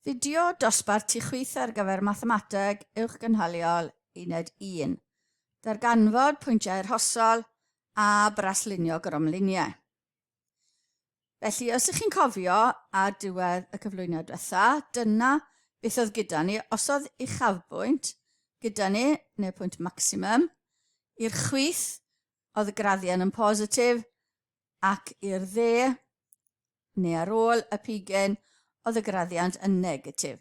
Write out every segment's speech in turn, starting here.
Fideo dosbarth tu chwith ar gyfer mathemateg uwchgynhaliol uned 1. Darganfod pwyntiau arhosol a braslunio gromluniau. Felly, os ydych chi'n cofio ar diwedd y cyflwyniad diwetha, dyna beth oedd gyda ni. Os oedd uchafbwynt gyda ni, neu pwynt maximum, i'r chwith oedd y graddian yn positif, ac i'r dde, neu ar ôl y pigen, oedd y graddiant yn negatif.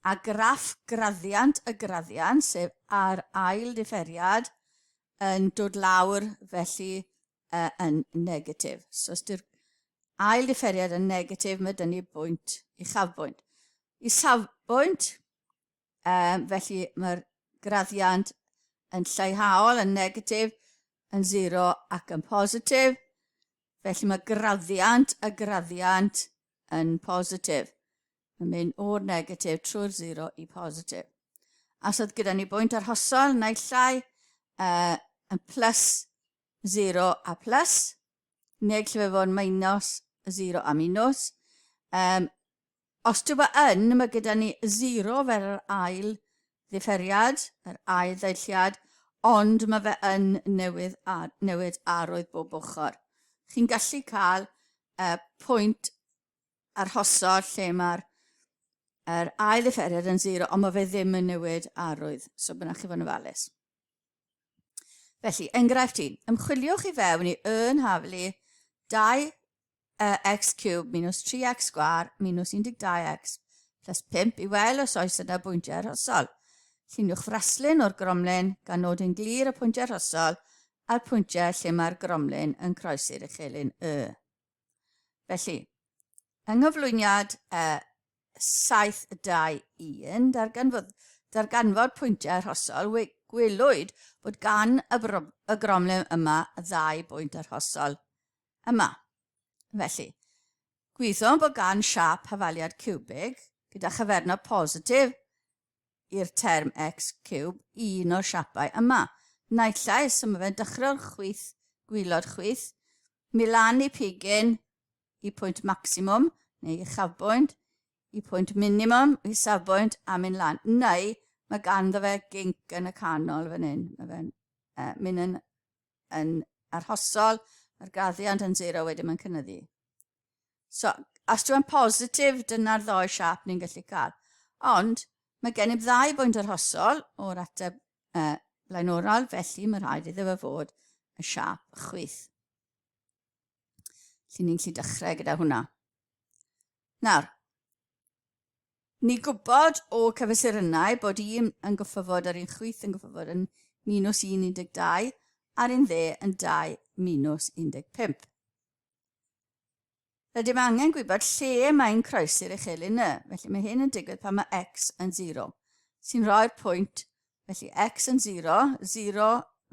A graff graddiant y graddiant, sef ar ail differiad, yn dod lawr felly yn negatif. So os di'r ail differiad yn negatif, mae dynnu bwynt uchafbwynt. Isafbwynt, felly mae'r graddiant yn lleihhaol, yn negatif, yn 0 ac yn positif. Felly mae graddiant y graddiant yn positif. Mae'n mynd o'r negatif trwy'r 0 i positif. As oedd gyda ni bwynt arhosol, naill llai yn plus 0 a plus, neu lle fod minus 0 a minus. Os dyw yn, mae gyda ni 0 fel yr ail ddifferiad, yr ail ddeilliad, ond mae fe yn newid arwydd bob ochr. Chi'n gallu cael pwynt arhosol lle mae'r ail ddifferiad yn 0, ond mae fe ddim yn newid arwydd, so byna chi fod yn ofalus. Felly, enghraifft 1, ymchwiliwch i fewn i yn haflu 2x cube minus 3x sgwar minus 12x plus 5 i weld os oes yna bwyntiau arhosol. Lluniwch fraslun o'r gromlin gan nod yn glir y pwyntiau arhosol a'r pwyntiau lle mae'r gromlin yn croesi'r uchelyn y. Felly, yng nghyflwyniad 7-2-1, darganfod pwyntiau arhosol, gwelwyd bod gan y gromlin yma 2 bwynt arhosol yma. Felly, gwyddom bod gan siap hafaliad cubig gyda chyfernod positif i'r term x cube un o'r siapau yma. Naill llai, so mae fe'n dechrau'r chwith, gwylod chwith, milan i pigyn i pwynt maximum, neu uchafbwynt, i pwynt minimum, i safbwynt, a mynd lan. Neu, mae ganddo fe ginc yn y canol fan hyn. Mae fe'n mynd yn arhosol, mae'r graddiant yn 0 wedyn mae'n cynyddu. So, os dwi'n positif, dyna'r ddoi siap ni'n gallu cael. Ond, mae gennym 2 bwynt arhosol o'r ateb blaenorol, felly mae rhaid iddo fe fod y siap chwith. Felly ni'n gallu dechrau gyda hwnna. Nawr, ni gwybod o cyfesurynau bod 1 yn gyffyfod ar un chwith yn gyffyfod yn minus 1,12 a'r un dde yn 2 minus 15. Rydym angen gwybod lle mae'n croesi'r uchelyn y, felly mae hyn yn digwydd pan mae x yn 0, sy'n rhoi'r pwynt, felly x yn 0, 0,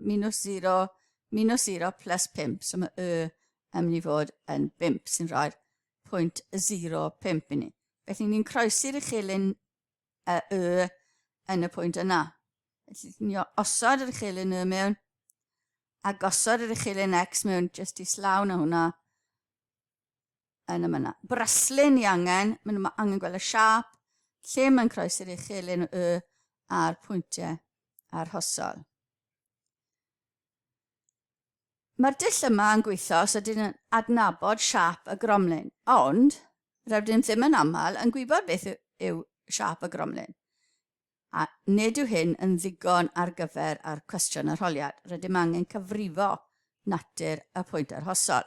minus 0, minus 0 plus 5, so mae y yn mynd i fod yn 5, sy'n rhoi'r pwynt 0, 5 i ni. Felly ni'n croesi'r uchelyn y yn y pwynt yna. Felly ni'n osod yr uchelyn y mewn, a gosod yr uchelyn x mewn, jyst i slaw na hwnna, yn y myna. Braslun i angen, mae angen gweld y siap, lle mae'n croesi'r uchelyn y a'r pwyntiau arhosol. Mae'r dull yma yn gweithio os ydyn adnabod siap y gromlin, ond rydym ddim yn aml yn gwybod beth yw siap y gromlin. A nid yw hyn yn ddigon ar gyfer ar cwestiwn arholiad. Rydym angen cyfrifo natur y pwynt arhosol.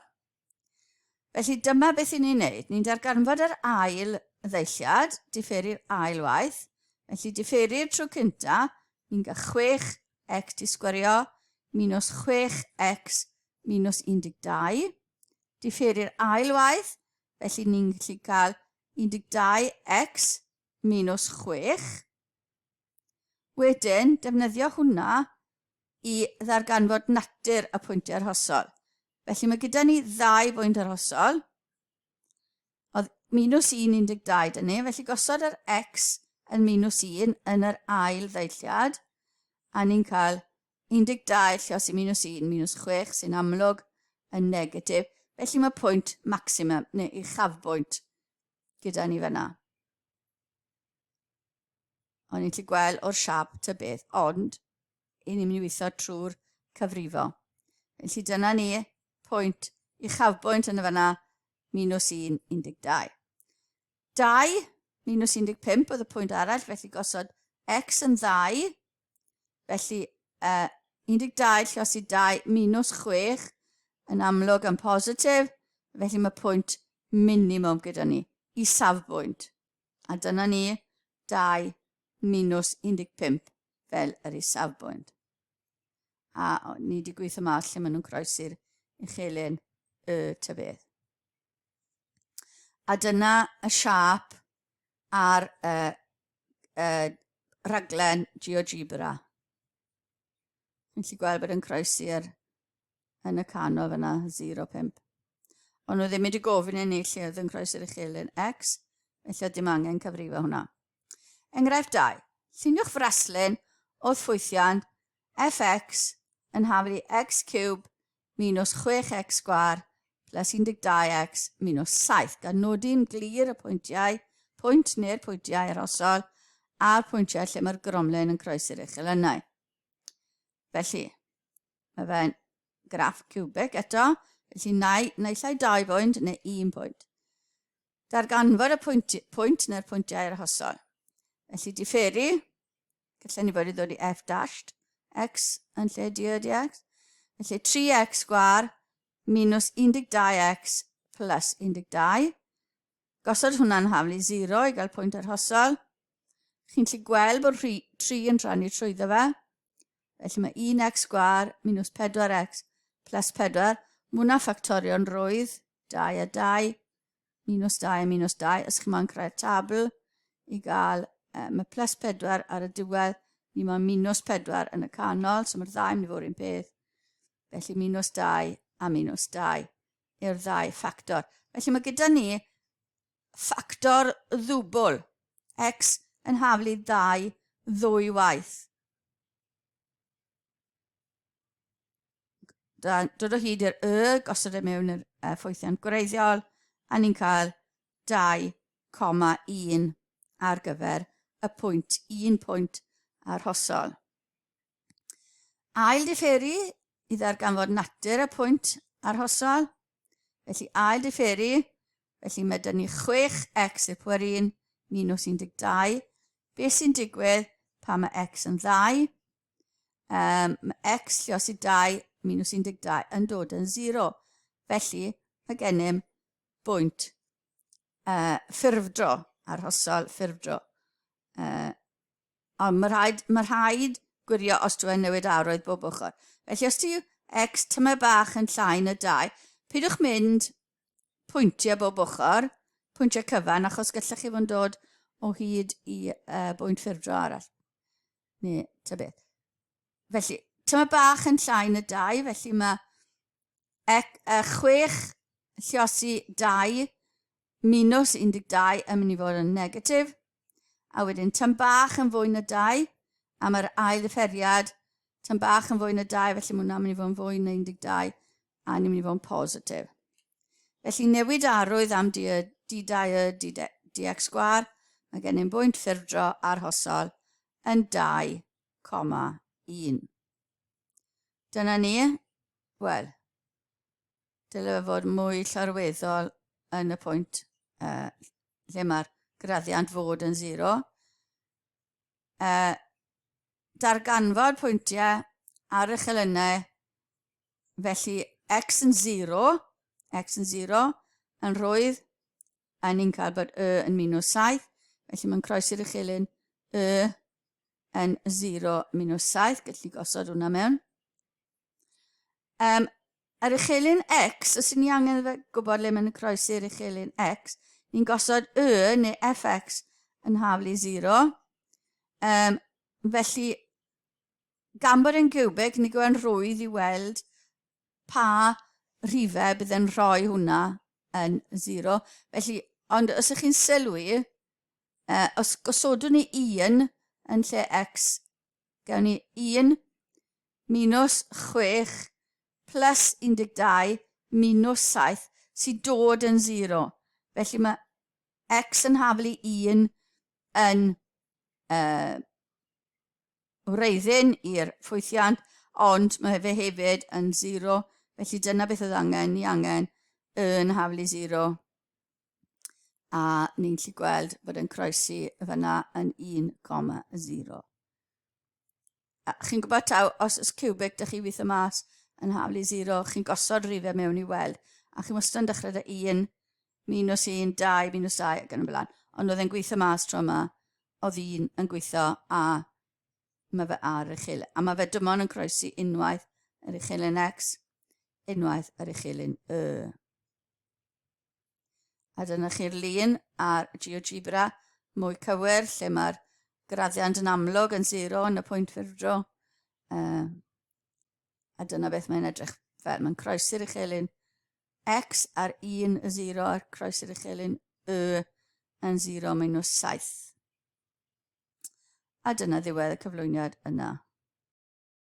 Felly dyma beth i ni'n neud. Ni'n darganfod yr ail ddeilliad, differu'r ail waith. Felly differu'r tro cynta, ni'n gael 6x di sgwario minus 6x minus 12. Differu'r ail waith, felly ni'n gallu cael 12x minus 6. Wedyn, defnyddio hwnna i ddarganfod natur y pwyntiau arhosol. Felly mae gyda ni 2 bwynt arhosol. Oedd minus 1,12 dyn ni, felly gosod yr x yn minus 1 yn yr ail ddeilliad. A ni'n cael 12 lle os i minus 1, minus 6 sy'n amlwg yn negatif. Felly mae pwynt maximum neu uchafbwynt gyda ni fyna. Ond ni'n gallu gweld o'r siap ta beth, ond i ni'n mynd i weithio trwy'r cyfrifo. Felly dyna ni pwynt uchafbwynt yn y fanna -1, 12. 2 minus 15 oedd y pwynt arall, felly gosod x yn 2. Felly 12 llosi 2 minus 6 yn amlwg yn positif. Felly mae pwynt minimum gyda ni i safbwynt. A dyna ni 2 minus 15 fel yr isafbwynt. A ni wedi gweithio mas lle maen nhw'n croesi'r uchelyn y ta beth. A dyna y siap ar raglen GeoGebra. Ni'n gallu gweld bod yn croesi'r yn y canol fyna 0.5. Ond nhw ddim wedi gofyn i ni lle oedd yn croesi'r uchelyn x, felly dim angen cyfrifo hwnna. Enghraifft 2. Lluniwch fraslun o ffwythiant fx yn haflu x cube minus 6x sgwar plus 12x minus 7. Gan nodi'n glir y pwyntiau, pwynt neu'r pwyntiau arhosol a'r pwyntiau lle mae'r gromlin yn croesi'r uchelynau. Felly, mae fe'n graff cubic eto, felly naill ai 2 pwynt neu 1 pwynt. Darganfod y pwynt neu'r pwyntiau arhosol. Felly differi, gallai ni fod i ddod i f dashed, x yn lle dx. Felly 3x sgwar minus 12x plus 12. Gosod hwnna'n haflu 0 i gael pwynt arhosol. Chi'n gallu gweld bod 3 yn rhannu trwyddo fe. Felly mae 1x sgwar minus 4x plus 4. Mwna ffactorio'n rwydd, 2 a 2, minus 2 a minus 2. Os chi'n ma'n creu'r tabl i gael, mae plus 4 ar y diwedd, ni mae minus 4 yn y canol, so mae'r ddau yn mynd i fod un peth. Felly minus 2 a minus 2 yw'r ddau ffactor. Felly mae gyda ni ffactor ddwbl, x yn haflu 2 ddwy waith. Dod o hyd i'r gosod e mewn i'r ffwythiant gwreiddiol, a ni'n cael 2,1 ar gyfer y pwynt, 1 pwynt arhosol. Ail differi i ddarganfod natur y pwynt arhosol. Felly ail differi, felly mae dyn ni 6x i'r pwer 1 minus 12. Beth sy'n digwydd pan mae x yn 2? Mae x llosi 2 minus 12 yn dod yn 0. Felly mae gennym bwynt ffurfdro, arhosol ffurfdro. Ond mae rhaid gwirio os dwi'n newid arwydd bob ochr. Felly os ti x tyma bach yn llai na 2, pidwch mynd pwyntiau bob ochr, pwyntiau cyfan, achos gallech chi fod yn dod o hyd i bwynt ffurfdro arall. Neu, ta beth. Felly, tyma bach yn llai na 2, felly mae 6 llosi 2 minus 12 yn mynd i fod yn negatif. A wedyn, tym bach yn fwy na 2, a mae'r ail ddiferiad, tym bach yn fwy na 2, felly mae hwnna'n mynd i fod yn fwy na 12, a ni'n mynd i fod yn positif. Felly newid arwydd am dx sgwar, mae gen i'n bwynt ffurfdro arhosol yn 2,1. Dyna ni, wel, dyle fe fod mwy llarweddol yn y pwynt lle mae'r graddiant fod yn 0. Darganfod pwyntiau ar y uchelynau, felly x yn 0, yn rwydd, a ni'n cael bod yn minus 7, felly mae'n croesi'r uchelyn yn 0 minus 7, gallu gosod hwnna mewn. Yr uchelyn x, os ni angen gwybod le mae'n croesi'r uchelyn x, ni'n gosod neu fx yn haflu 0. Felly, gan bod yn cubic, ni gwneud rwydd i weld pa rhifau bydd yn rhoi hwnna yn 0. Felly, ond os ych chi'n sylwi, os gosodwn ni 1 yn lle x, gawn ni 1 minus 6 plus 12 minus 7 sy'n dod yn 0. Felly mae x yn haflu 1 yn wreiddyn i'r ffwythiant, ond mae fe hefyd yn 0, felly dyna beth oedd angen. Ni angen yn haflu 0, a ni'n gallu gweld bod yn croesi fyna yn 1,0. Chi'n gwybod taw, os ys cubic dych chi weithio mas yn haflu 0, chi'n gosod rhifau mewn i weld, a chi'n wastad yn dechrau dy 1, minus 1, 2, minus 2, ac yn y blaen. Ond oedd e'n gweithio mas tro yma, oedd 1 yn gweithio a mae fe ar y uchelin. A mae fe dim ond yn croesi unwaith yr uchelin X, unwaith yr uchelin Y. A dyna chi'r lun ar GeoGebra mwy cywir, lle mae'r graddiant yn amlwg yn 0 yn y pwynt ffurfdro. A dyna beth mae'n edrych fel. Mae'n croesi'r uchelin X ar 1, 0, a'r croesi'r uchelin Y yn 0 minus 7. A dyna ddiwedd y cyflwyniad yna.